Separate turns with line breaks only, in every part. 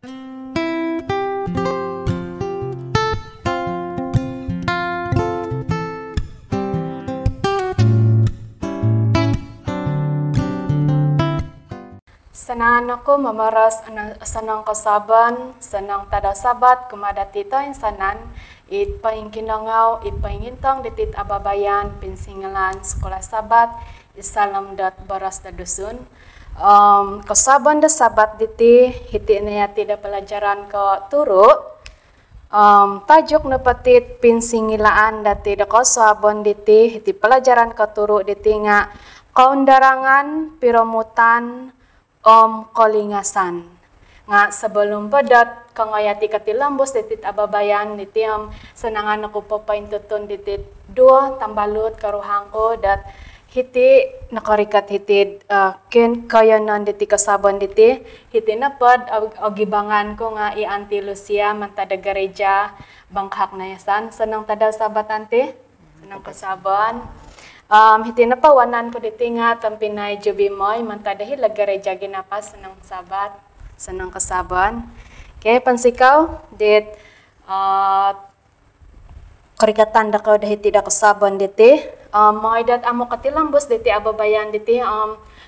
Senang aku memaras senang kasaban, senang tada sabat kumada tita insanan, it paing kinangau, it paing intang ditit ababayan, pinsingalan sekolah sabat, isalam dat baras da dusun. Kasaban da sabat diti, hiti naya tidak pelajaran ke turu, tajuk nepetit pinsingilaan dati da kasaban diti, hiti pelajaran ke turu diti nga, kaundarangan piromutan, kolingasan nga sebelum pedat kangayati katilambos ditit ababayan ditiam senangan aku papain tutun ditit dua tambalut karuhangko dat hiti nakarikat hiti ken kayanan diti kasaban diti hiti napad agibangan ko nga i Anti Lucia mantada gereja Bangkak Nayasan senang tada sabat ante senang kasaban. Hiti na pawanan ko diti nga tampinay jubimoy mantada hila gereja ginapas senang sabat senang kasaban. Okay, pansikaw dit karikatan da kaw dahiti da kasaban diti mga idat amo katilambos diti ababayan diti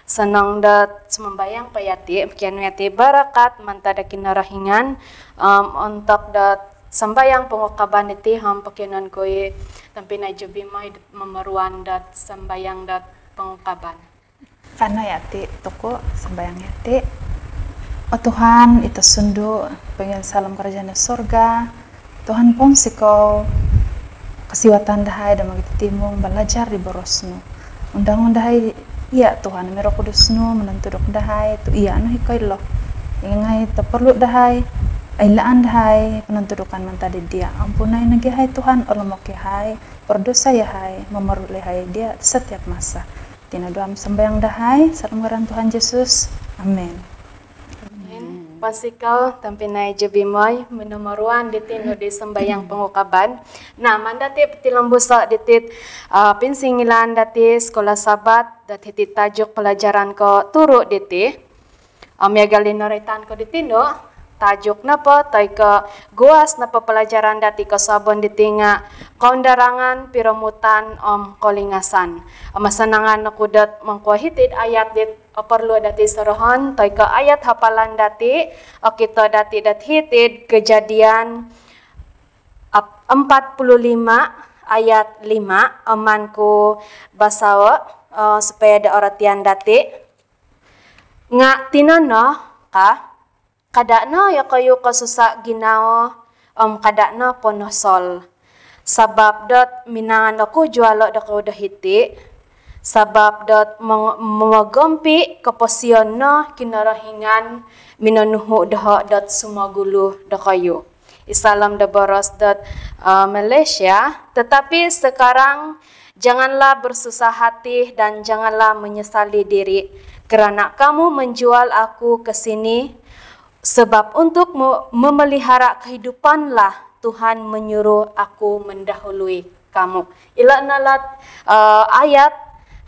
senang dat sumambayang payati kian yati barakat mantada kinarahingan untuk dat sambayang pengukaban diti pakinan ko tampinay jubimoy memeruan dat sambayang dat pengukaban.
Karena yati toko sambayang yati. O Tuhan, ito sundo pengen salam kerajaan surga. Tuhan pun siko kasiwatan dahay da magtitimong belajar di borosno. Undang dahay iya Tuhan mero kudusno menentudok dahay tu iya anu hikoy lo. Ingay ta perlu dahay ay laan dahay penentudukan mantadi dia. Ampunay nagihay Tuhan olamoki hay berdosa ya hai memerulih hai dia setiap masa. Tina doa sembahyang dahay salam ngaran Tuhan Yesus. Amin.
Pasikaw tampinay jubimoy menumaruan ditino di sembayang pengukaban. Nah, mandati tilambusa ditit pinsingilan dati sekolah sabat dat hitit tajuk pelajaran ko turu diti. Yagalinoretan ko ditino tajuk napa tay ke guas napa pelajaran dati kasabon ditinga kaundarangan piromutan kolingasan masanangan nakudat mangkuahitid ayat dit perlu dati sorohan tay ke ayat hafalan dati kita dati dat hitid kejadian 45 ayat 5 amanku basawa supaya ada oratian dati nga tinano ka kadakna ya kayo kasusa ginao kadakna ponosol sabab dot minangan ako jualo da ko dahiti sabab dot mamagampi kaposyon na kinarahingan minanuhu daha dot sumagulu da kayo isalam da baras dot Malaysia tetapi sekarang janganlah bersusah hati dan janganlah menyesali diri kerana kamu menjual aku ke sini. Sebab untuk memelihara kehidupanlah Tuhan menyuruh aku mendahului kamu. Ila nalat ayat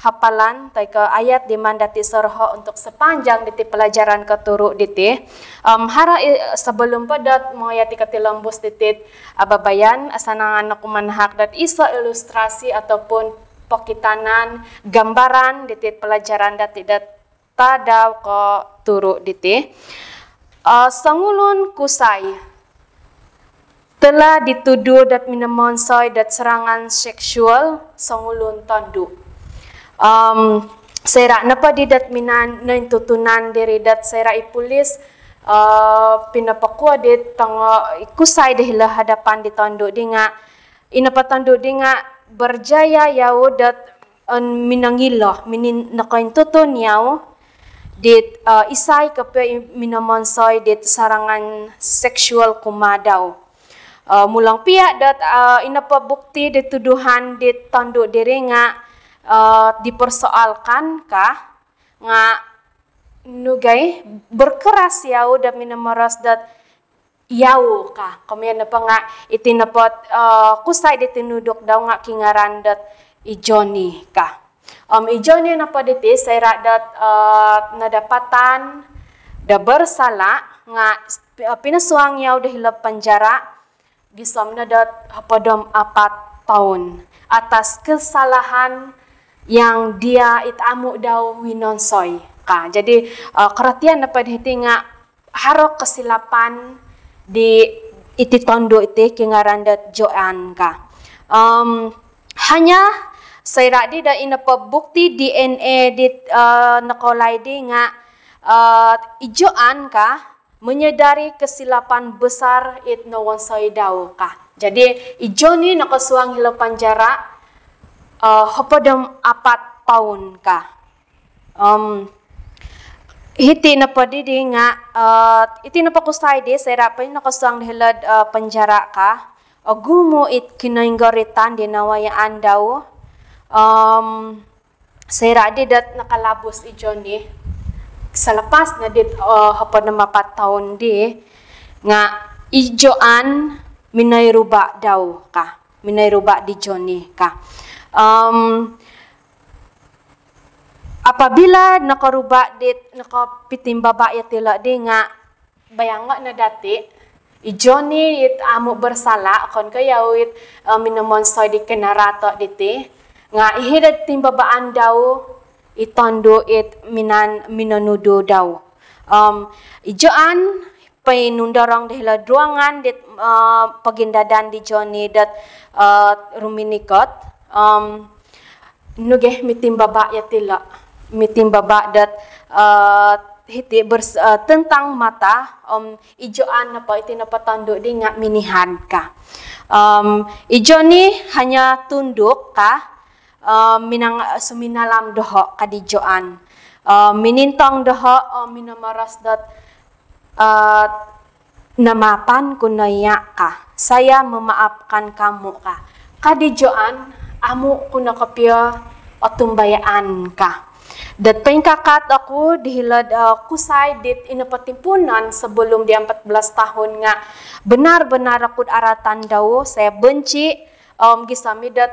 hafalan, taika ayat di mandati sorho untuk sepanjang diti pelajaran keturu diti. Hara sebelum padat moyati katilambus ditit ababayan asanangan aku manhak dat isa ilustrasi ataupun pokitanan gambaran ditit pelajaran dati dat tadaw ko turu diti. Sangulun kusai telah dituduh dat minamonsoi dat serangan seksual sangulun tandu. Sera napa di dat minan nain tutunan diri dat sera ipulis pinapakua dit tang kusai dehila hadapan di tandu dinga inapatandu dinga berjaya yau dat minangilah minin nakain tutun yau dit isay kape minamonsoi dit sarangan seksual kumadaw. Mulang pihak dat inapabukti dit tuduhan dit tanduk diri nga dipersoalkan kah nga nugay berkeras yau dat minamaras dat yau kah kamian apa nga itinapot kusay dit tinuduk daw nga kingaran dat ijoni kah. Ijoni napa diti saya dat nadapatan da bersala nga pinasuang yaw dahil penjara gisom na dat hapadom 4 tahun atas kesalahan yang dia itamu daw winonsoy ka. Jadi keratian dapat hitinga harok kesilapan di iti tondo iti kingarandat Joan ka. Hanya saya di da ina pabukti DNA di nakolay di nga Joan ka menyadari kesilapan besar it nawonsay daw ka. Jadi ijo ni nakasuang hila penjara hapadam 4 tahun ka. Hiti na padidi nga iti na pakusay di saya rapay nakasuang hilad penjara ka. Gumo it kinainggaritan di nawayaan daw. Saya di dat nakalabos ijo ni sa lapas na dit hapadam 4 tahun di nga ijoan minayruba daw ka. Minayruba di Johnny ka. Apabila nakaruba dit nakapitim babae tila di nga bayanga na dati Johnny it amo bersala kon kaya it minamonsoy di kenarato diti nga ihidad timbabaan daw itondo it minanudo daw. Ijoan painundarang dahil druangan dit pagindadan di Johnny dat ruminikot nugeh mitimbaba ya tila mitimbaba dat hiti tentang mata ijoan na pa iti napatando di nga minihan ka. Ijo ni hanya tunduk ka minang suminalam doho kadijoan minintang doho minamaras dat namapan kunaya ka. Saya memaafkan kamu ka. Kadijoan amu kuna kapya otumbayaan ka. Dat pengkakat aku dihilad kusay dit inapatimpunan sebelum dia 14 tahun nga benar-benar akut aratan daw saya benci gisami dat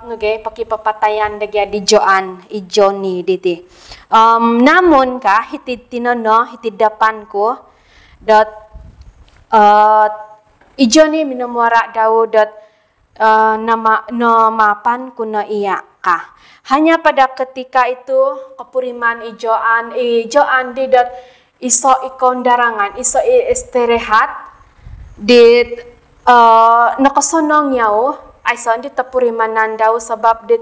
nuge pakipapatayan dagya di Joan ijoni diti. Namun ka hitid tinono hitid dapan ko dat ijoni minamuara daw dat namapan kuna iya ka. Hanya pada ketika itu kepuriman ijoan di dat iso ikondarangan iso istirahat dit nakasonong yaw iso di tapurimanan daw sebab dit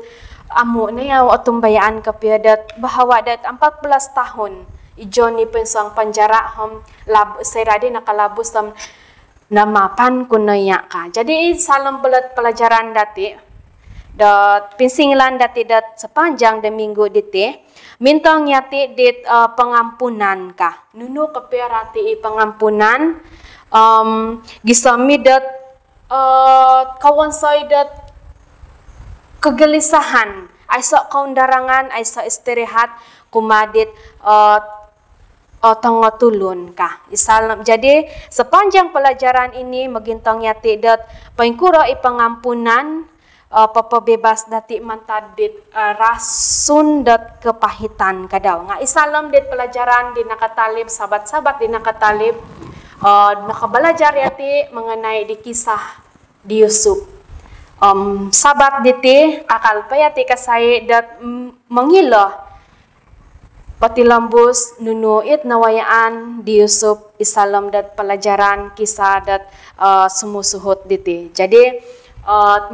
amu na yaw otumbayaan kapya dat bahawa dat 14 tahun ijo ni pensang penjara seradi nakalabus namapan kunaya ka. Jadi salam belat pelajaran dati dat pinsingilan dati dat sepanjang de minggu diti mintong yati dit pengampunan ka. Nunu kapya rati pengampunan gisami dat kawan saya dat kegelisahan aiso kaundarangan aiso istirahat kumadit tongotulun ka. Jadi sepanjang pelajaran ini magintong yati dat paingkuro ipangampunan papabebas dati mantadit rasun dat kepahitan kadaw nga isalam dit pelajaran di nakatalib sahabat-sahabat di nakatalib nakabalajar yati mengenai di kisah di Yusuf. Sabat diti akal payati kasai dat mengilah patilambus nunuit nawayaan di Yusuf isalam dat pelajaran kisah dat sumusuhut diti. Jadi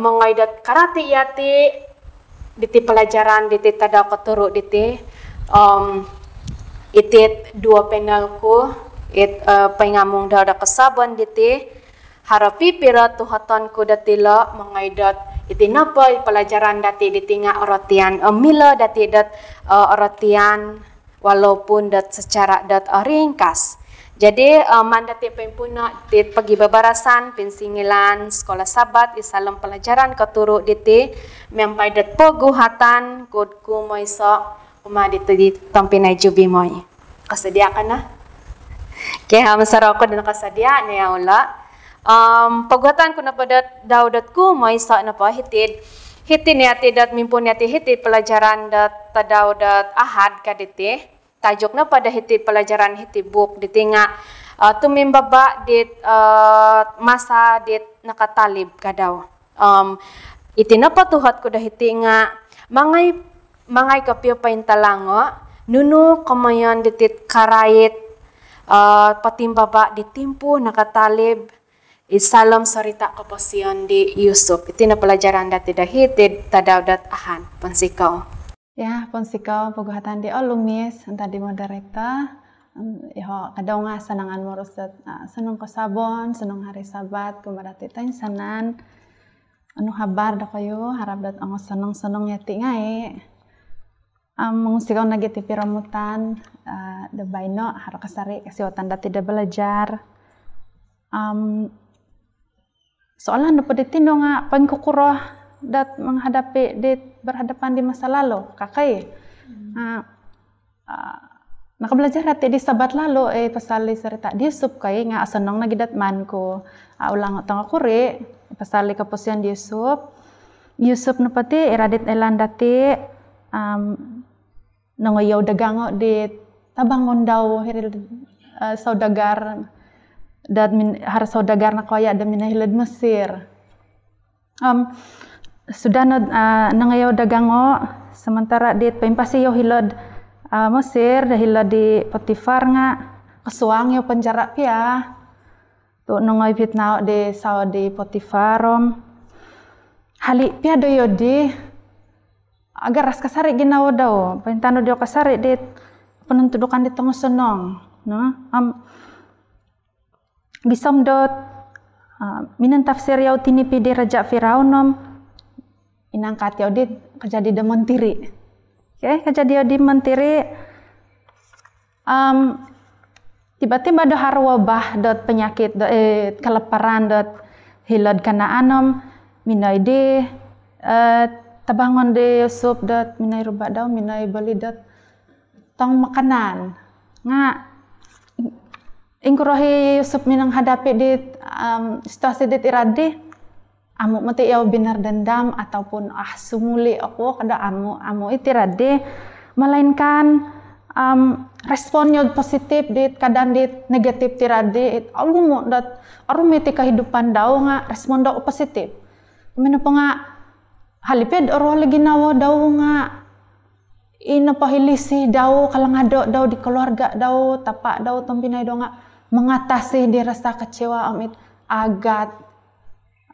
mengaidat karati yati diti pelajaran diti tada keturu diti itit dua penalku it pengamung dada kesaban diti harapi pira tuhatan ku datila mengaidat iti napa pelajaran dati ditinga oratian mila dati dat oratian walaupun dat secara dat ringkas. Jadi mandati pempuna dit pagi babarasan pinsingilan sekolah sabat isalam pelajaran keturu diti mempai dat poguhatan kudku moiso umadit di tampinay jubi moy. Kasediakan na? Kaya masarap ko din nakasadya niya ula. Pagwatan ko na pa daudat ko moiso na pa hitid niya dat mimpun niya hitid pelajaran dat tadaw dat ahad kaditi tajukna pada hiti pelajaran hiti book ditinga tumimbaba dit masa dit nakatalib kadaw. Itina patuhat ko dahiti nga mangay kapyo paintalango nuno kamayan ditit karayit patimbaba ditimpo nakatalib isalam sarita kapasiyan di Yusuf. Itina pelajaran dati dahiti tadaw dat ahan pansikaw.
Ya, pansikaw paguhatan di lumis anta di moderator. Kadang nga sanangan mo rusat sanong kasabon, sanong hari sabat, kumadati tayong sanan. Ano habar da kayo, harap dat ang sanong yati nga Mung sigaw nagiti piramutan, da bayno, harap kasari, kasi watan dati da belajar. Soalan na po ditino nga, pangkukuro dat menghadapi, berhadapan di masa lalu, kakay. Nakabelajar hati di sabat lalu pasali cerita di Yusuf kay nga asanong nagidatman ko ulang tong akuri pasali kapusian di Yusuf no pati iradit elan dati nangoyaw dagango di tabangon daw hiril saudagar dat har saudagar na kaya da minahilad Mesir sudah nangoyaw dagango sementara di paimpasiyo hilod Mesir dahil di Potifar nga kasuang yung penjara pia tu nongoy fitnao di Saudi Potifarom hali pia do yodi agar ras kasari ginawa daw pintano dio kasari di penuntudukan di tengah senong no bisam dot minan tafsir yaw tinipi di Raja Firaunom inangkat yaw di kejadi da mentiri. Kejadian di menteri tiba-tiba do harwabah dot penyakit kelaparan dot hilad kana anom minai di tabangon di Yusuf dot minai rubak daw minai beli dot tong makanan nga ingkurohi Yusuf minang hadapi di situasi di iradi amu mati yaw binar dendam ataupun sumuli aku kada amu itirade melainkan responnya positif dit kadang dit negatif tirade alumu dat arumiti kehidupan daw nga respon daw positif mena nga haliped oro lagi nawo daw nga inapahilisi daw kalangado daw di keluarga daw tapak daw tompinay daw nga mengatasi di rasa kecewa amit agat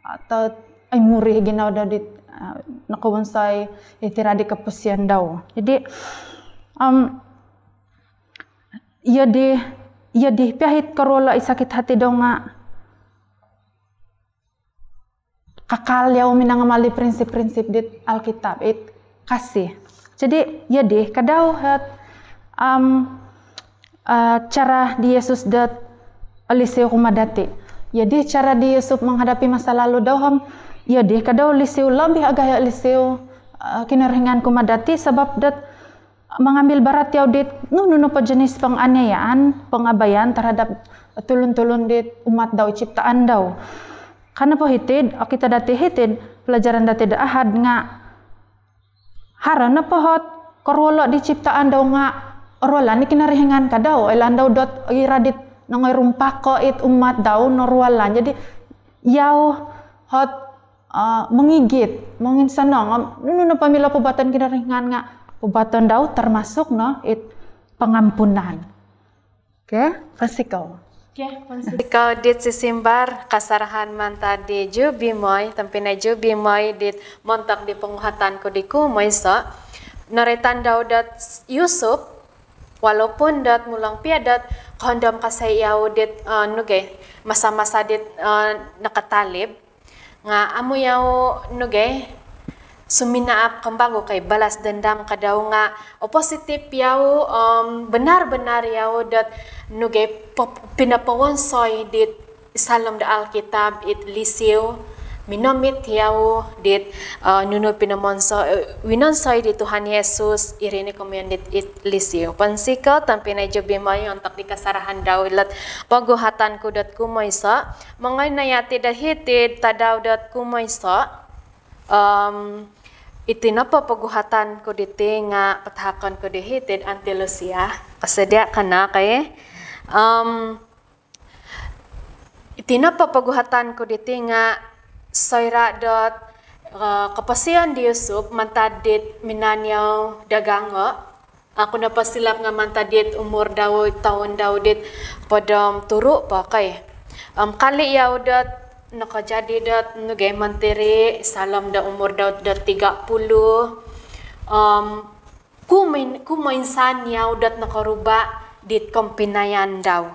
atau ay muri ginaw daw dit nakawonsay itiradi kapusian daw. Jadi iya di pihit karola isakit hati daw nga kakal yaw minangamali prinsip-prinsip dit Alkitab it kasih. Jadi iya di kadaw hat cara di Yesus dat aliseu kumadati. Jadi cara di Yusuf menghadapi masa lalu daham ya deh kadau lisiu lebih agak lisiu kineringan kumadati sebab dat mengambil barat yaw dit nuno pa jenis penganiayaan pengabayan terhadap tulun-tulun dit umat daw ciptaan daw karena po hitid kita dati hitid pelajaran dati da ahad nga harana pohot korwala di ciptaan daw nga orwala ni kinarihingan kadaw elan daw dot iradit nangoy rumpako it umat daw norwalan jadi yaw hot mengigit menginsanong nuno pamila pubatan kinaringan nga pubatan daw termasuk no it pengampunan pansikaw
pansikaw dit sisimbar kasarahan manta di jubimoy tampinay jubimoy dit montak di penguhatan ko di kumoy sa naritan daw dat Yusuf walaupun dat mulang piadat kondom kasay yaw dit masa-masa dit nakatalib nga amo yaw suminaap kambago kay balas dendam kadaw nga o positif yaw benar-benar yaw dat pinapawonsoy dit isalam da Alkitab it lisiw minomit yaw dit nuno pinamonso winonsoy di Tuhan Yesus irini komyon dit it lisiw pansika tampinay jubimay ang takdi kasarahan daw ilat paguhatan ko dat kumoysa mga nayati da hitid tadaw dat kumoysa itinapa paguhatan ko diti nga patahakon ko dihitid Auntie Lucia. Kasadya ka na kay itinapa paguhatan ko diti nga soyra dot kapasiyan di Yusuf mantadit minanyaw dagango. Ako na pasilap nga mantadit umur daw taon daw dit padam turu pa kay. Kali yaw dot nakajadi dat nugay mantiri salam da umur daw dat 30 kumainsan yaw dat nakaruba dit kompinayan daw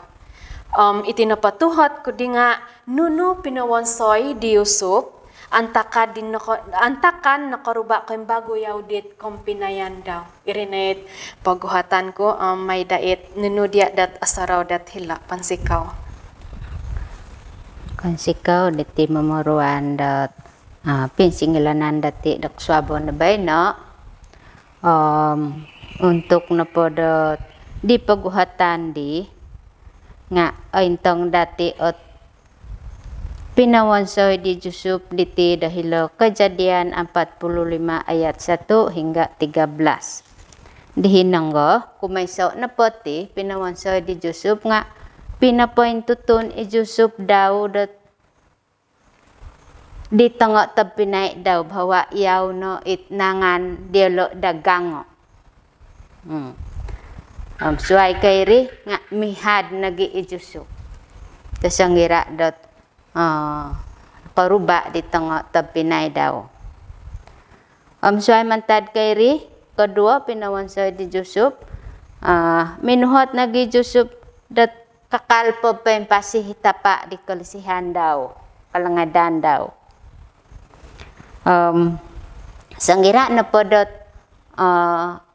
itinapatuhat ko di nga nuno pinawansoy di Yusuf antakan nakaruba ko bago yaw dit kompinayan daw irinait paguhatan ko may dait nuno dia dat asaraw dat hila pansikaw.
Kansikaw dati mamuruan dat pinsingilanan dati dak swabon na bay no untuk na po dat di paguhatan di nga aintong dati ot pinawansoy di Yusuf diti dahil Kejadian 45 ayat 1 hingga 13 dihinanggo kumayso na po ti pinawansoy di Yusuf nga pinapoint tutun i Yusuf daw dat di tengok tapinay daw bahwa yaw no itnangan dialog dagango. Suai kairi nga mihad nagi i Yusuf. Tasangira dat paruba di tengok tapinay daw. Suai mantad kairi kedua pinawansoy di Yusuf minuhot nagi Yusuf dat kakalpo pempasih hitapa di kalisihan daw kalangadan daw sanggira na podot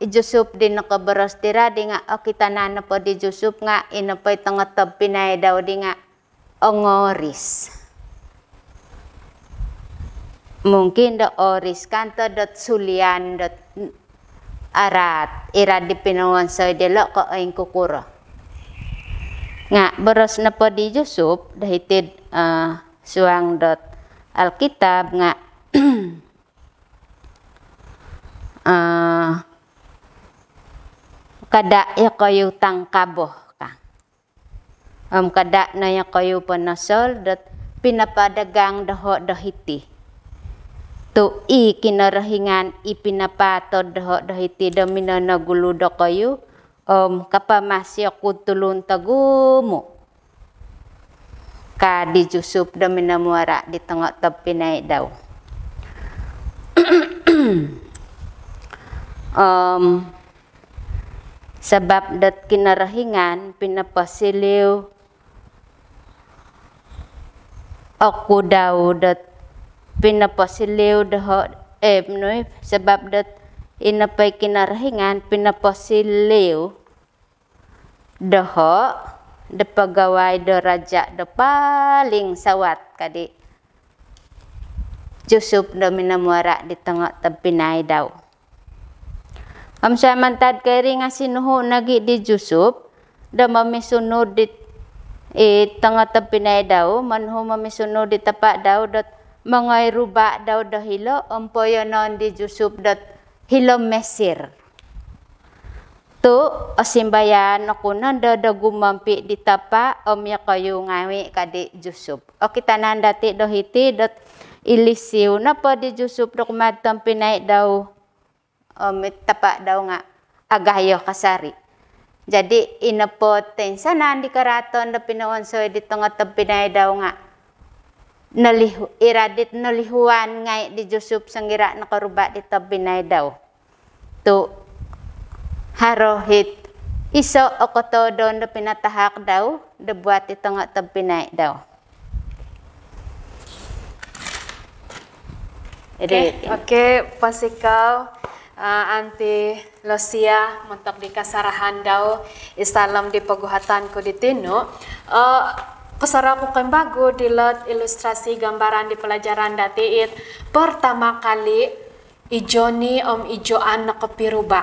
Yusuf di nakabaros tira di nga kita na po di Yusuf nga inapoy tangotob pinay daw di nga ongoris mungkin da oris kanto dot sulian dot arat ira di pinawansoy delo ko aing kukuro nga beros na po di Yusuf dahitid suang dot Alkitab nga kada ya kayu tangkaboh ka kada na ya kayu panasol dot pinapadagang daho dahiti tu i kinarahingan ipinapatod daho dahiti damina nagulu da kayu kapamasya kutulun tagumo ka di Yusuf da minamuara di tengok tapinay daw sebab dat kinarahingan pinapasiliw aku daw dat pinapasiliw daho noy sebab dat inapay kinarahingan pinapasiliw daho da pagawai da raja da paling sawat kadi Yusuf da minamuara di tengok tapinay daw. Sa mantad kay nga sinuho nagi di Yusuf da mamisunod di tengok tapinay daw manho mamisunod di tapa daw dat mangay ruba daw dahilo ampoyonon di Yusuf dat hilo Mesir. Tu asimbayan ako nanda da gumampi di tapa ya kayo ngawi kadi Yusuf. O kita nandati do hiti dat ilisiw na pa di Yusuf do kumadtang pinay daw tapa daw nga agayo kasari. Jadi inapoten sana di karaton da pinawansoy di tengah pinay daw nga iradit nalihuan ngay di Yusuf sanggira nakaruba di tapinay daw. Tu harohit iso o kotodon da pinatahak daw da buat di tengah tapinay daw.
Okay, pasikaw Auntie Lucia mentok di kasarahan daw isalam di paguhatan ko ditino kasara ko kan bago dilat ilustrasi gambaran di pelajaran datiit pertama kali ijoni ijoan nakapiruba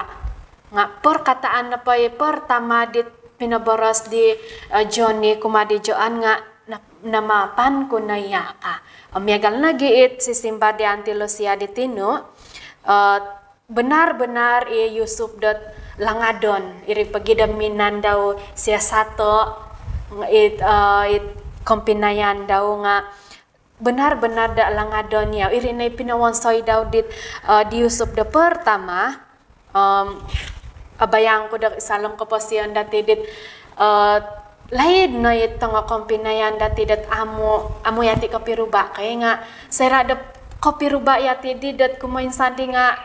nga perkataan na pa pertama di pinaboros di Johnny kumadi joan nga namapan ko na yaka yagal nagiit si simba di Auntie Lucia ditino benar-benar Yusuf dot langadon iri pergi daminan daw siasato it kompinayan daw nga benar-benar da langadon ya iri na pinawonsay daw di Yusuf da pertama abayang ko da salam keposian dati dit lain no itong kompinayan dati dat amo yati kapiruba kaya nga sera da kapiruba yati di dat kumain sandi nga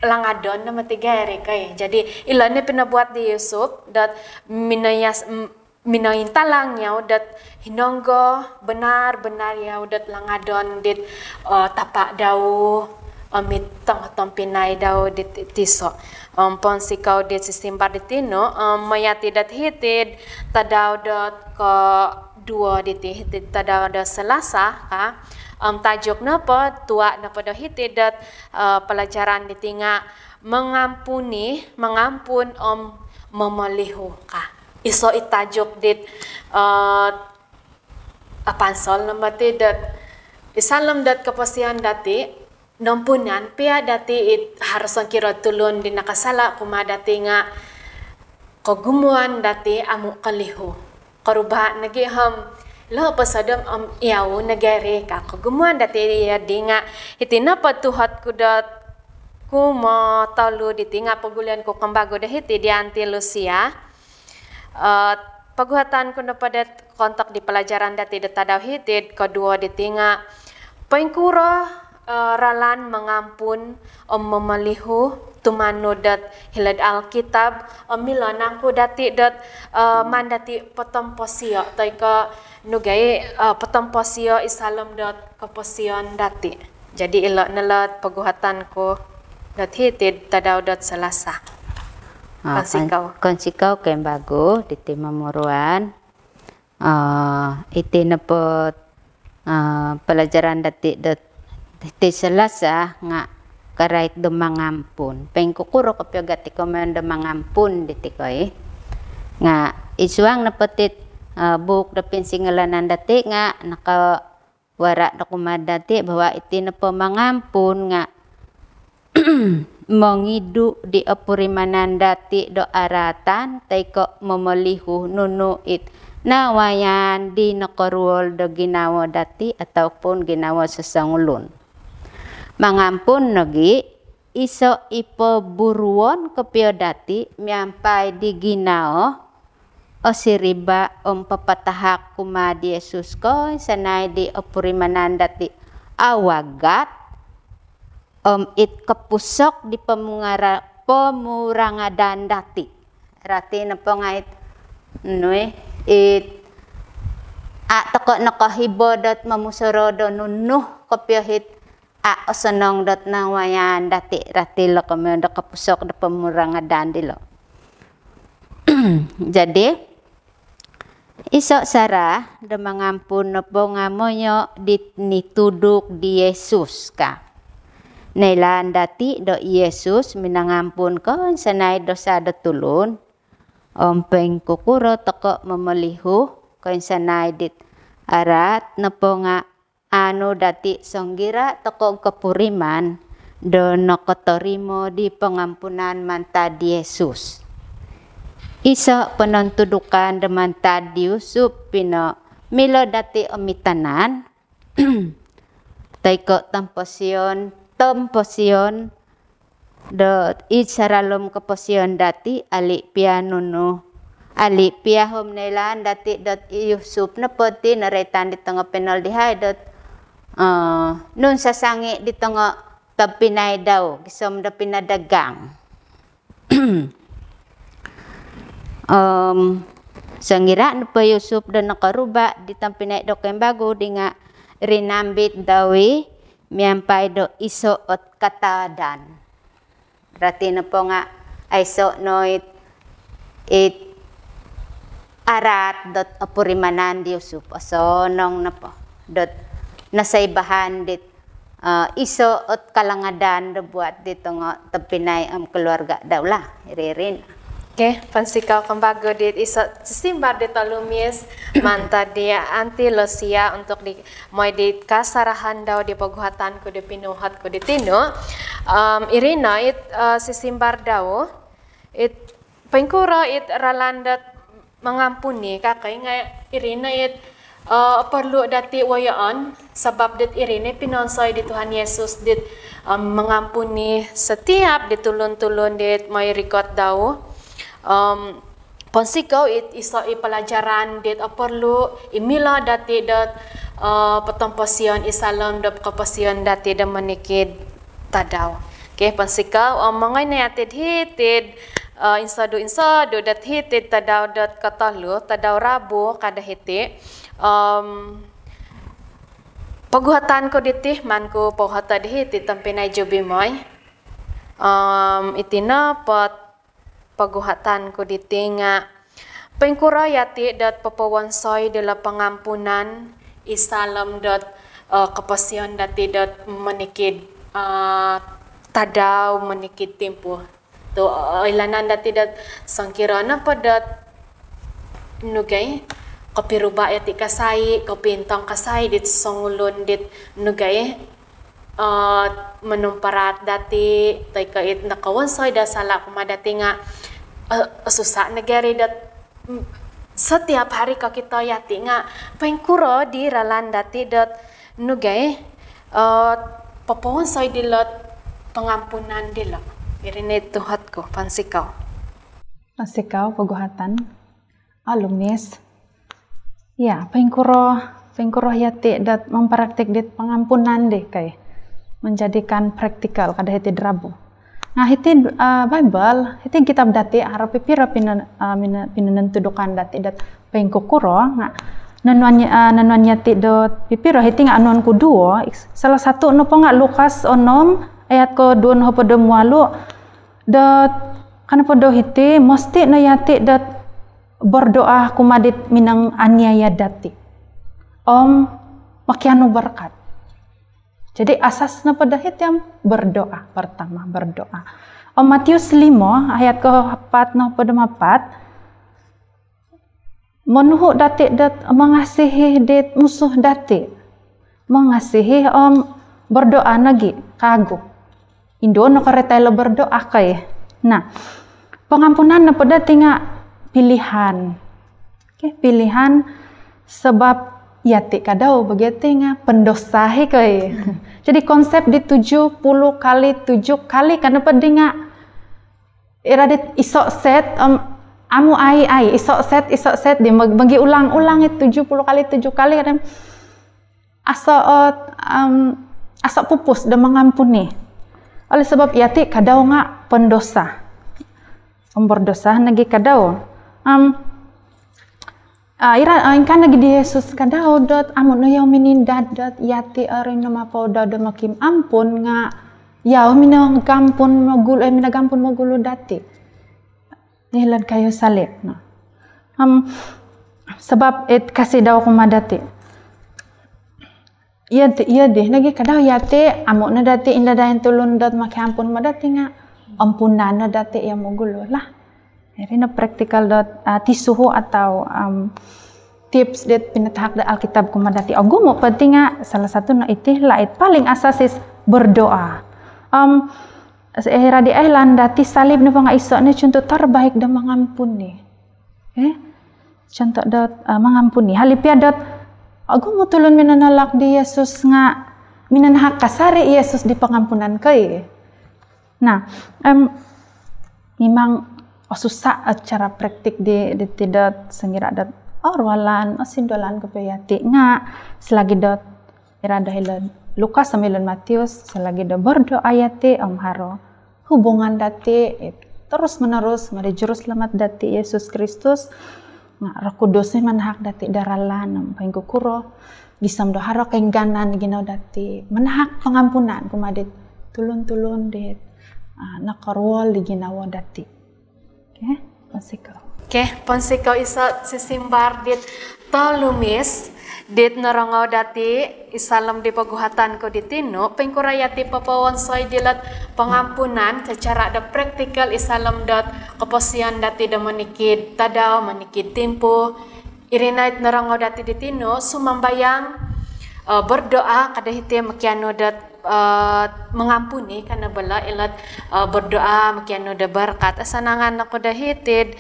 langadon na matigari kay jadi ilan ni pinabuat di Yusuf dat minainta lang yaw dat hinonggo benar-benar yaw dat langadon dit tapak daw mitong pinay daw dit tiso pon sikaw dit sisimbar ditino mayati dat hitid tadaw dat ko dua dit hitid tadaw dat Selasa ka tajuk na po tua na po daw hitid dat pelajaran ditinga mengampun memelihu ka iso itajuk dit apansol namati dat isalam dat kapasian dati nompunan pia dati it harus kira tulun di nakasala kumadati nga kagumuan dati amu kalihu karuba nagiham lo pasadam iyaw nagari ka kagumuan dati ya di nga hitina patuhat ko dat kuma talu diti nga pagulian ko kambago dahiti di Antilusia paguhatan ko na pada kontak di pelajaran dati datadaw hitid kedua ditinga paingkuro ralan mengampun memelihu tumano dat hilad Alkitab milanang ko dati dat mandati potomposio tay ka nugay potomposio isalam dat kaposion dati jadi ilo nalat paguhatan ko dat hitid tadaw dat Selasa
Konsikaw kay bago diti mamuruan iti napot pelajaran dati Selasa nga karait do mangampun pengkukuro kapyo gati ko man do mangampun diti koy nga isuang napetit buk da pinsingalanan dati nga nakawara da kumadati bahwa iti na mangampun nga mengidu di apurimanan dati do aratan taiko memelihu nunu it nawayan di nakoruol do ginawa dati ataupun ginawa sesangulun mangampun nagi iso ipo buruon kapio dati miampai di ginao o siriba papatahak kumadi Yesus ko sanay di apurimanan dati awagat it kapusok di pemurangadan dati rati na po nga it toko nakahibo dot mamusorodo nunuh kopyohit osanong dot nawayan dati rati lo kami da kapusok di pemurangadan dilo jadi iso sara da mangampun na po nga moyo nituduk di Yesus ka nailan dati do Yesus minangampun ko sanay dosa do tulun ompeng kukuro toko memelihu ko sanay dit arat na po nga ano dati songgira toko kapuriman do nakotorimo di pengampunan mantad Yesus iso penontudukan de mantad Yusuf pino milo dati omitanan taiko temposion do isaralom keposion dati ali pianunu ali piahom nelan dati dot Yusuf na poti naretan di tengah penol dihay dot nun sasangi di tengah tapinay daw kisom da pinadagang sangira na pa Yusuf do nakaruba di tampinay do kembago di nga rinambit dawi miampai do iso ot katadan berarti na po nga iso no it arat dot apurimanan di Yusuf so nong na po dot nasaibahan dit iso ot kalangadan do buat dito nga tapinay keluarga daw la iririn
Oke, pansikau kembago dit iso simbar dit talumis manta dia anti losia untuk di moi di kasarahan daw di paguhatan ko di pinuhat ko di tino. Irina it sisimbar daw it pengkura it ralandat mengampuni kakay nga Irina it perlu dati wayaan sebab dit Irina pinonsay di Tuhan Yesus dit mengampuni setiap ditulun-tulun dit may record daw. Ponsikaw it iso ipelajaran dit perlu imila dati dat petomposion isalam dap kaposion dati da menikid tadaw. Okay, ponsikaw mangay na yatid hitid insadu dat hitid tadaw dat katalu tadaw rabu kada hiti paguhatan ko ditih man ko paguhata di hitid tampinay jubimoy itina pot paguhatan ko ditinga pengkura yati dat papawansoy dala pengampunan isalam dat kapasyon dati dat menikid tadaw menikid tempo to ilanan dati dat sangkirana padat nugay kapiruba yati kasay kapintang kasay dit songulon dit nugay menumparat dati tay kait nakawansoy da sala kumadati nga susah negari dat setiap hari ka kita yati nga pengkuro di ralan dati dat nugay papawansoy dilot pengampunan dilot irine tuhat ko pansikaw paguhatan alumis ya pengkuro yati dat mempraktik dit pengampunan deh kay menjadikan praktikal kada hiti drabu. Nah hiti Bible, hiti kitab dati harap pipira pinan tudukan dati dat pengkukuro nga nanuan yati dot pipira hiti nga anuan kuduo salah satu no nga Lukas 6 ayat ko 2 no pada mualu dot kana podo hiti mesti no yati dot berdoa kumadit minang aniaya dati. Makianu berkat. Jadi asasnya pada yang berdoa pertama berdoa. Matius 5 ayat ke-4 no pada 4 menuhu dati dat mengasihi dit musuh dati mengasihi berdoa lagi kagu Indo no karetelo berdoa kay. Nah pengampunan na pada tinga pilihan. Okay, pilihan sebab yati kadau begitu nga pendosahi kay. Jadi konsep di 70 kali 7 kali karena pedinga iradit isok set amu ai isok set dia bagi ulang itu 70 kali 7 kali kadang asok pupus dan mengampuni. Oleh sebab yati kadau nga pendosa. Berdosa nagi kadau. Kan lagi di Yesus kadau dot amun no yaw minindat dot yati aring nama pauda do makim ampun nga yaw minagampun magulu dati nilan kayo salit no sebab it kasih daw kumadati iya deh lagi kadau yati amun na dati inda dayan tulun dot makim ampun madati nga ampunan na dati yang magulu lah. Ini praktikal dot tisuhu atau tips det pinatahak da Alkitab kumadati. Aku mau penting salah satu na itih lait paling asasis berdoa. Era di Island dati salib na nga iso na contoh terbaik da mengampuni. Contoh dot mengampuni. Halipia dot aku mau tulun minanalak di Yesus nga minanahak kasari Yesus di pengampunan kay. Nah, memang susah cara praktik di tidak sengira dat orwalan sindolan kepayati nga selagi dot irada hilan Lukas sambilan Matius selagi dot berdoa ayati haro hubungan dati terus menerus mari juru selamat dati Yesus Kristus nga Roh Kudus manahak dati daralan pengkukuro gisam do haro kengganan ginaw dati manahak pengampunan kumadit tulun-tulun dit nakarwol di ginawa dati. Ponsikaw. Ponsikaw isa sisimbar dit talumis Dit narangau dati isalam di paguhatan ko ditino pengkurayati papawan soy dilat pengampunan secara ada praktikal isalam dat keposian dati da manikid tadaw manikid tempo irinait narangau dati ditino sumambayang berdoa kada hiti makiano dat mengampuni karena bala ilat berdoa makiano da berkat asanangan ako da hitid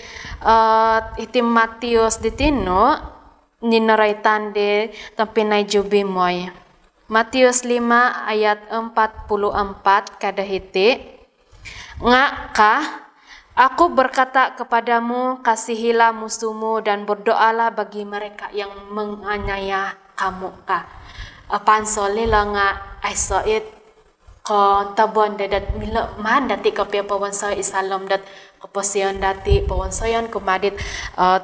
hitim Matius ditino ninaraitan de tampinay jubi moy. Matius 5 ayat 44 kada hiti. Nga ka, aku berkata kepadamu, kasihilah musuhmu dan berdoalah bagi mereka yang menganiaya kamu ka. Pansoli la nga ay soit ko tabon dadat mila man dati kapya pawansa isalam dat keposian dati pawansayan kumadit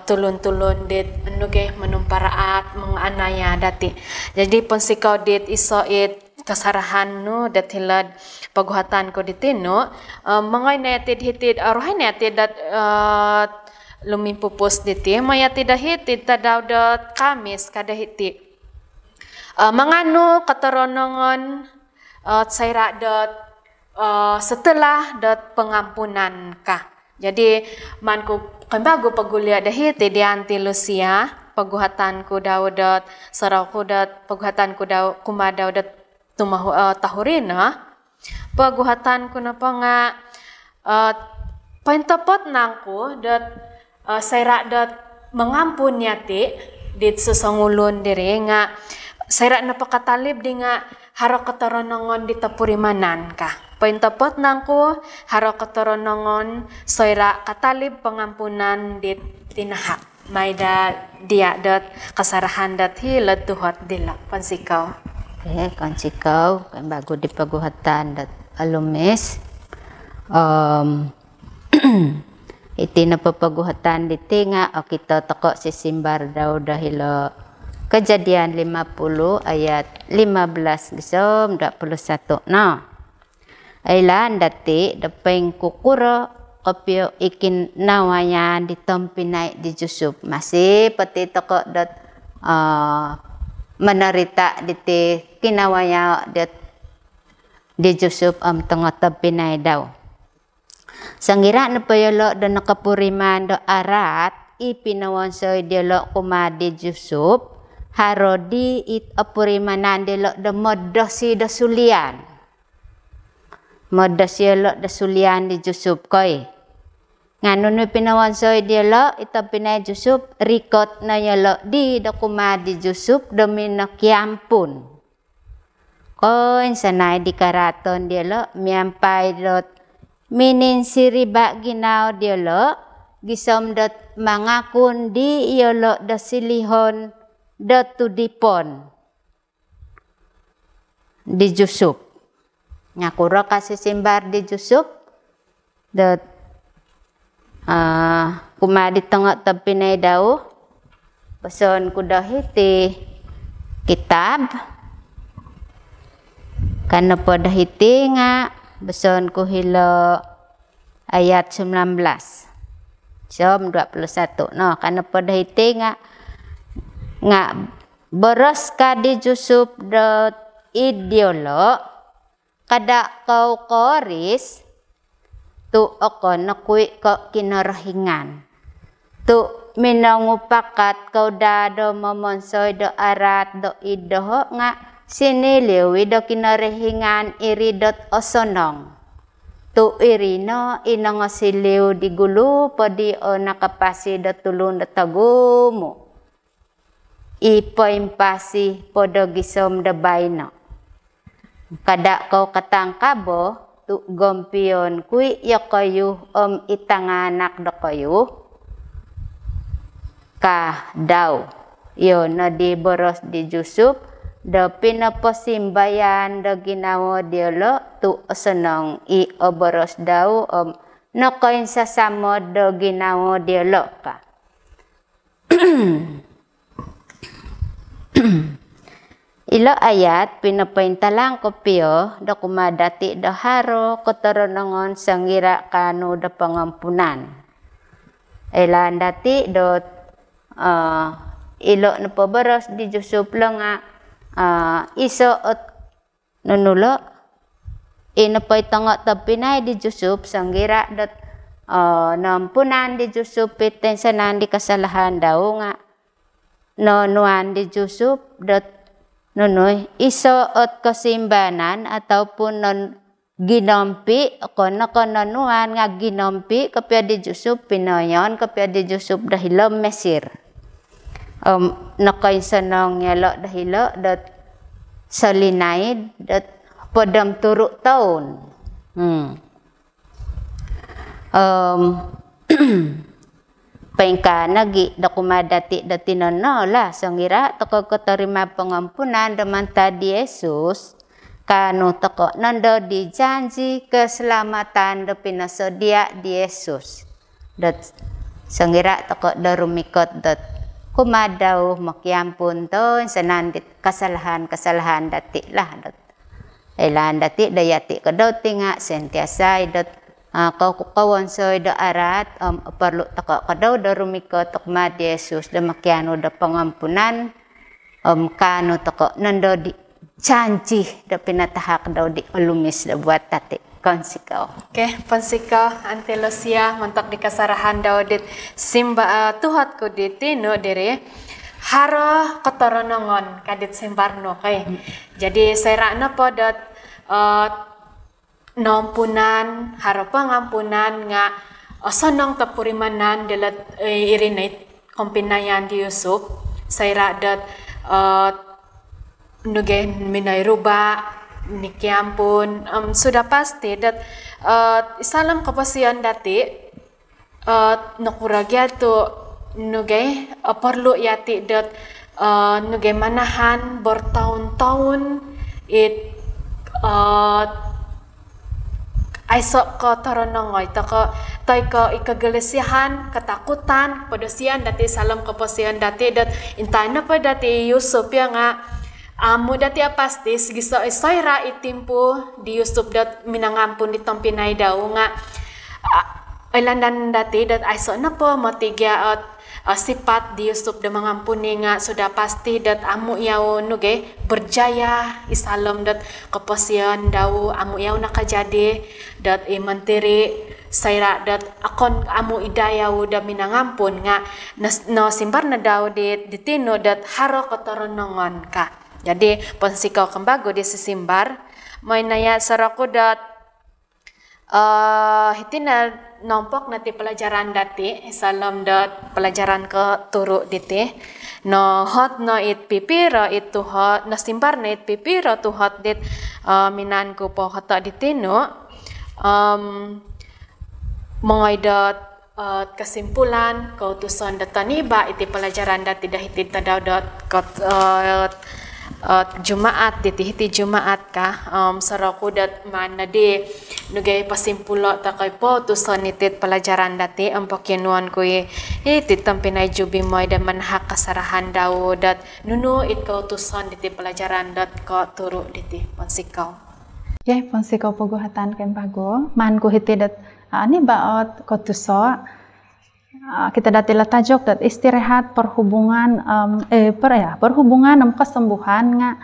tulun-tulun dit anuge menumparaat menganaya dati. Jadi pensikaw dit isoit kasarahan no dat hilad paguhatan ko ditino mangay netid hitid aruhay netid dat lumimpupos diti mayatid hitid tadaw dat kamis kada hitid mangano kataronongon sayra dat setelah dat pengampunan ka. Jadi manku kambago pagulia dahiti di anti Lucia paguhatan ku daudat sarau ku dat paguhatan ku daw kumadaw dat tumahu tahurina paguhatan ku na pa nga paintapot nangku dat sayra dat mengampun yati dit susangulon diri nga sayra na pakatalib di nga haro kataronongon di tapurimanan ka. Paintapot nangku haro kataronongon soira katalib pengampunan di tinahak. Maida dia dat kasarahan dat hilat tuhot dila pansikaw.
Kansikaw bago di paguhatan dat alumis. Iti na papaguhatan di tinga o kita toko sisimbar daw dahil Kejadian 50 ayat 15 gisom 21 no. Ailan dati dapeng kukuro kopyo ikin nawayan ditompinay di Yusuf masih peti toko dot menarita diti kinawaya dot di Yusuf tengah tompinay daw. Sangira na payolo do nakapuriman do arat ipinawansoy dialog kumadi Yusuf harodi it apurimanan dialog do modosi do sulian. Modas yelok da sulian di Yusuf koy. Nganu nu pinawansoy dialog ito pinay Yusuf rikot na yelok di dokuma di Yusuf domino kiampun. Koy sanay di karaton dialog miampay dot minin siriba ginaw dialog gisom dot mangakun di yelok da silihon dot tudipon di Yusuf. Ngakuro kasi simbar di Yusuf dot kumadi tengok tapinay daw pason kuda hiti kitab kana pada hiti nga pason ku hilo ayat 19 som 21 no kana pada hiti nga boros ka di Yusuf dot ideolo kada kau koris tu ako nakui ko kinarahingan tu minangupakat kau dado mamonsoy do arat do idoho nga siniliwi do kinarahingan iri dot osonong tu irino inangasiliw di gulu padi o nakapasi do tulun do tagumu ipoimpasi podo gisom do baino. Kada kau katangkabo tu gompion kui yokoyu itanganak do koyu ka daw yo na di boros di Yusuf do pinaposimbayan do ginawo diolo tu senong i oboros daw no koin sasamo do ginawo diolo ka. Ilo ayat pinapaintalang kopyo do kumadati do haro kotoronongon sangira kanu do pangampunan. Elan dati do ilo na pabaras di Yusuf lang nga iso at nunulo inapay tanga tapinay di Yusuf sanggira dat nampunan di Yusuf iten sanan di kasalahan daw nga nuan di Yusuf dat nunoy iso at kasimbanan ataupun non ginompi kono nuan nga ginompi kapya di Yusuf pinoyon kapya di Yusuf dahilo Mesir nakaisanong yalo dahilo dat salinaid dat padam turuk taon pengka nagi dakumadati dati nono lah sangira toko keterima pengampunan deman tadi Yesus kanu toko nando dijanji keselamatan de pinasodia di Yesus dat sangira toko darumikot dat kumadau makiampun to sanandit kesalahan dati lah dat elan dati dayati kadau tinga sentiasa dat kau kawan soy da arat perlu toko kadau darumikot tok mad Yesus da makiano da pengampunan kanu toko nando di janji da pinatahak daw di alumis da buat tati konsikaw.
Oke, konsikaw antelosia mentok di kasarahan daw dit simba tuhat ko dit no dere haro kotoronongon kadit simbarno kay. Jadi saya rakna po dat nompunan haro pangampunan nga sonong tapurimanan delat irinait kompinayan di Yusuf saya rak dat nugen minay ruba nikiampun sudah pasti dat salam kapasian dati nakuragya to nugay perlu yati dat nugay manahan bertahun-tahun it aisok ko taronongoy tako tay ko ikagalisihan katakutan padosian dati salam kapasian dati dat intay na pa dati Yusuf ya nga amo dati pasti giso isoyra itimpo di Yusuf dat minangampun di tampinay daw nga ilandan dati dat aiso na po matigya at sifat di Yusuf da mangampuni nga sudah pasti dat amo yaw nuge berjaya isalom dat kapasian daw amo yaw nakajadi dat imantiri sayra dat akon amo idayaw da minangampun nga no simbar na daw ditino dat haro kotoronongon ka. Jadi ponsikaw kembago di sesimbar may naya sarako dat hitina nompok nati pelajaran dati salam dat pelajaran ke turuk diti no hot no it pipiro itu hot no simbar no it pipiro tu hot dit minanku po hota ditino mengoidot kesimpulan keutusan dataniba iti pelajaran dati dah hiti tadaw dot Jumaat ditihiti Jumaat ka saraku dat mana de nugay pasimpulo takay po tuson itit pelajaran dati pakinuan ko itit tampinay jubi moy dan manhak kasarahan daw dat nuno it ko tuson diti pelajaran dat ko turu diti ponsikaw.
Ya ponsikaw paguhatan ken bago man ko hiti dat ani baot ko tuso kita dati tajuk dat istirahat perhubungan perhubungan kesembuhan nga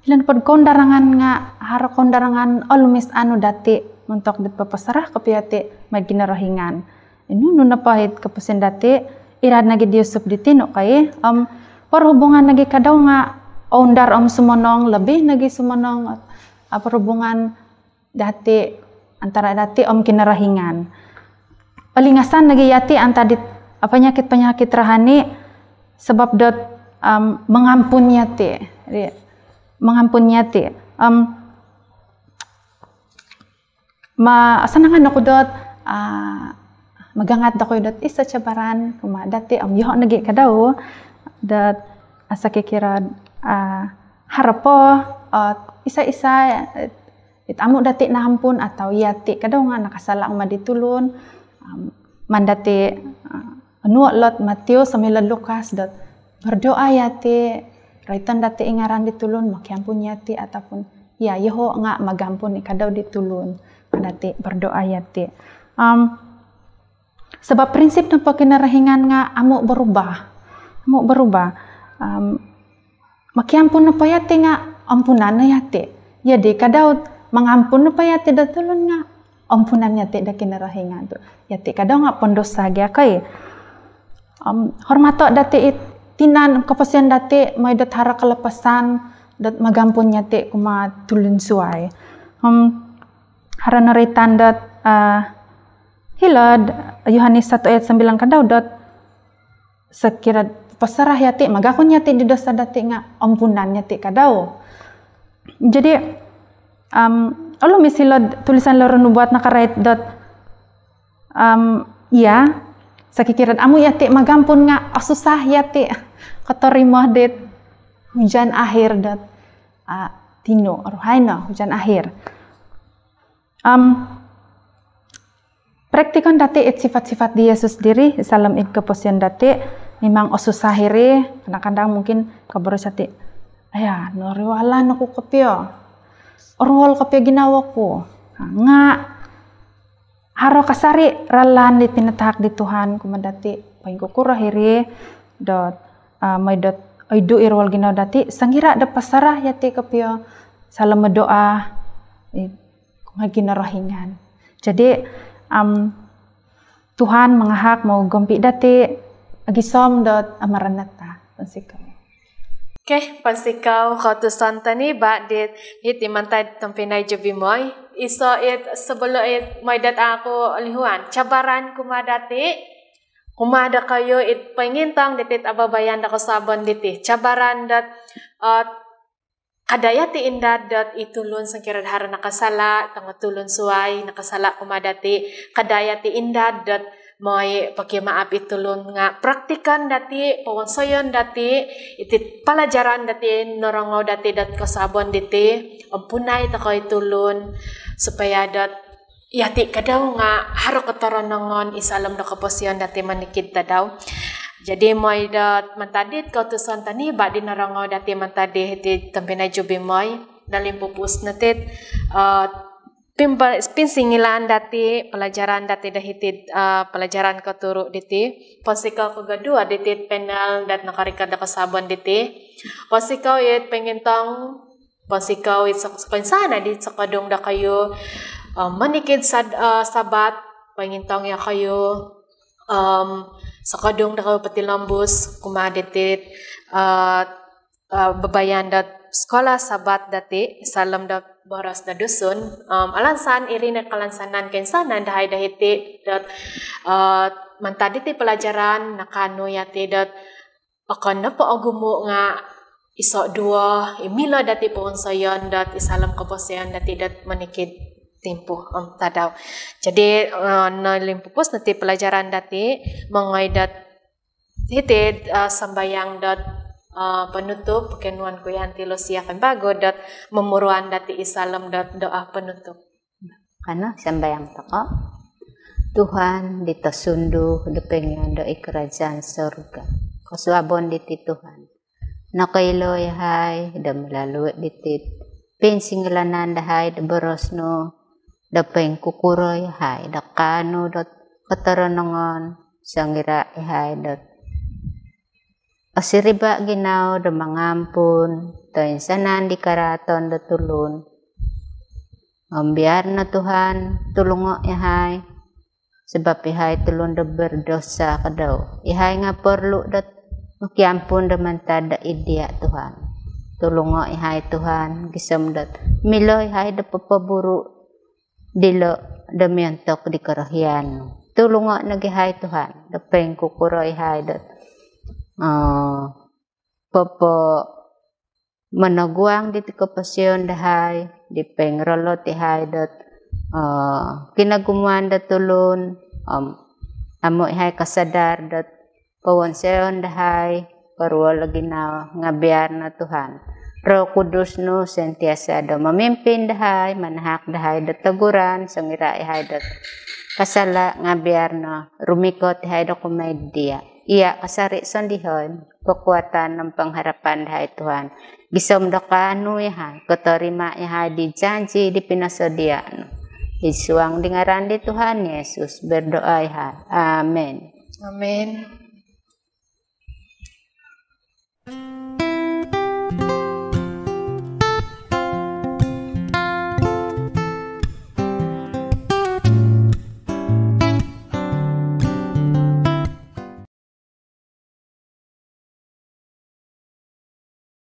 ilan pun kondarangan nga haro kondarangan olumis anu dati untuk dit papasarah kepiati maginarahingan inu nuna pahit kepusin dati irad nagi Yusuf ditino kay perhubungan nagi kadaw nga ondar sumonong lebih nagi sumonong perhubungan dati antara dati kinarahingan palingasan lagi yati antadit penyakit rahani sebab dot mengampun yati sanangan aku dot magangat ako dot isa cabaran kuma dati yoh nagi kadaw dot asa kikira harapo isa-isa itamu dati nahampun atau yati kadaw nga nakasala ang maditulun mandati nuak lot Matius sambil Lukas dat berdoa yati raitan dati ingaran ditulun makiampun yati ataupun ya Yeho nga magampun kadaw ditulun mandati berdoa yati sebab prinsip na pakinarahingan nga amo berubah makiampun apa yate nga ampunan na yate. Jadi kadau mengampun apa yate da tulun nga ampunan yate da kinarahingan tu. Yate kadau nga pendosa gya kai. Hormato date tinan kapasian date may dat hara kelepasan dat magampun yate kuma tulun suai. Hara naritan dat hilad Yohanes 1 ayat 9 kadau dat sekira pasarah yate magakon yate di dosa date nga ampunan yate kadau. Jadi alo misilad tulisan loro nubuat nakarait dot ya sakikiran amu yate magampun nga asusah yate katorimo det hujan akhir dot tino rohaina hujan akhir. Praktikon date it sifat-sifat di Yesus diri salam it keposian date memang osusahire kadang-kadang mungkin kabaro sate aya noriwalan aku kapio orwol kapio ginawa ko nga haro kasari ralan di tinatahak di Tuhan kumadati paing kukurahire dot may dot oidu irwol ginaw dati sangira da pasarah yate kapio salam doa kumaginarahingan. Jadi Tuhan mengahak mau gompi dati agisom dot amaranata pansikaw.
Okay, pansikaw kautusan tani ba dit imantay tampinay jobi moy. Iso it sebelo it may dat ako alihuan. Cabaran kumadati kumada kayo it pangintang ditit ababayan da kasabon diti. Cabaran dat kadayati indad dat itulun sangkirad hara nakasala tangatulun suay nakasala kumadati kadayati indad dat moy pakimaap itulun nga praktikan dati pawansoyon dati itit pelajaran dati norongaw dati dat kasabon diti ampunay ta koy tulun supaya dat yati kadaw nga haro katoronongon isalam da kaposyon dati manikid ta daw. Jadi moy dat mantadit kautusan tani ba di narangaw dati mantadi iti tampinay jubi moy dalim pupus natit pinsingilan dati pelajaran dati dahitid pelajaran katuru diti pasikaw kagadua diti penal dat nakarikad da kasabon diti pasikaw it pengintang pasikaw it sakonsana dit sakadong da kayo manikid sabat pengintang ya kayo sakadong da kayo patilambus kumaditit babayan dat sekolah sabat dati salam da boros da dusun alansan iri na kalansanan kensanan dahay dahiti dat mantaditi pelajaran nakano yati dat akan na po agumo nga iso dua imila dati po unsayon dat isalam kaposayan dati dat manikid tempo tadaw. Jadi nalimpupos nati pelajaran dati mangay dat hitid sambayang dat penutup kenuan ko yan tilosia kan bago dat memuruan dati isalam dat doa penutup.
Kana sambayang toko Tuhan ditasundu depengyan do kerajaan surga. Kasuabon diti Tuhan. Nakailoy hay da melalui ditit pinsinglanan dahay da borosno dapeng kukuroy hay da kano dot kataranongon sangira hay dot asiriba ginaw da mangampun to insanan di karaton da tulun ambiar na Tuhan tulungo ihay sebab ihay tulun da berdosa kadaw ihay nga perlu dat makiampun da mantada idya Tuhan tulungo ihay Tuhan gisam dat milo ihay da papaburu dilo da miantok di karahian tulungo nagihay Tuhan da peng kukuro ihay dat popo managuang di kapasyon dahay di pengrolot ihay dat kinagumuan da tulun amo ihay kasadar dat pawansayon dahay parwala ginaw nga biar na Tuhan Roh Kudus no sentiasa da mamimpin dahay manahak dahay da taguran sangira ihay dat kasala nga biar na rumikot ihay da kumaydiya iya kasari sondihon kekuatan ng pangharapan dahay Tuhan gisom da kanu ihay katarima ihay di janji di pinasodian isuang di ngaran di Tuhan Yesus berdoa ihay amen
Amin.